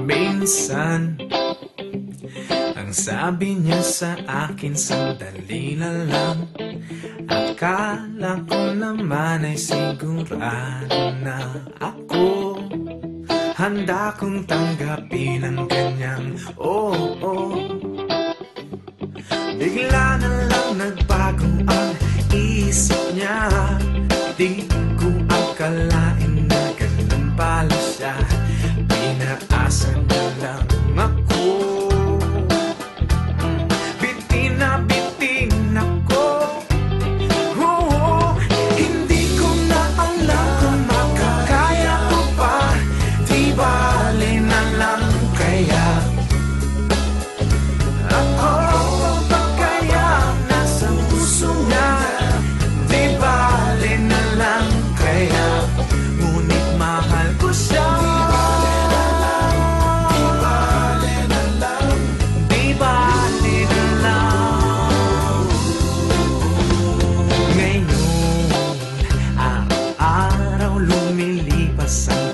Minsan, ang sabi niya sa akin, sandali na lang. Akala ko naman ay sigurado na ako handa kong tanggapin ang kanyang Bigla na lang nagbago ang isip niya. Di ko akalain na ganun pala siya. Pinaasa niya lang ako. Bitin na bitin ako. Hindi ko na alam kung makakaya ko pa. Di bale na lang kaya ako pa kaya nasa puso niya. Di bale na lang kaya, ngunit mahal ko siya. Ngayon, araw-araw lumilipas ang